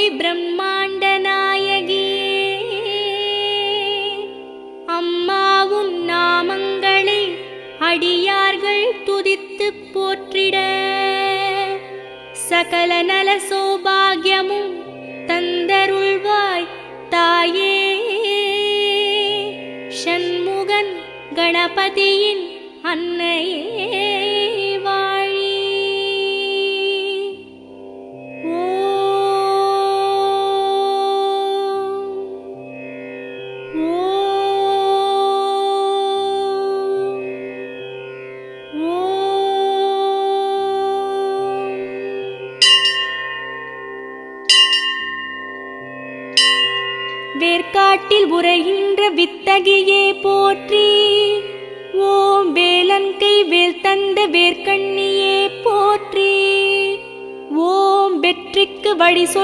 பிரம்மாண்ட நாயகியே, அம்மா உன் நாமங்களை அடியார்கள் துதித்துப் போற்றிட சகல நல சௌபாகியமும் தந்தருள்வாய் தாயே. ஷண்முகன் கணபதியின் அன்னையே வாழி. வேர்க்காட்டில் உரைகின்ற வித்தகியே போற்றி. ஓம் வேலன் கை வேல் தந்த வேர்க்கண்ணியே போற்றி. ஓம் வெற்றிக்கு வழி சொல்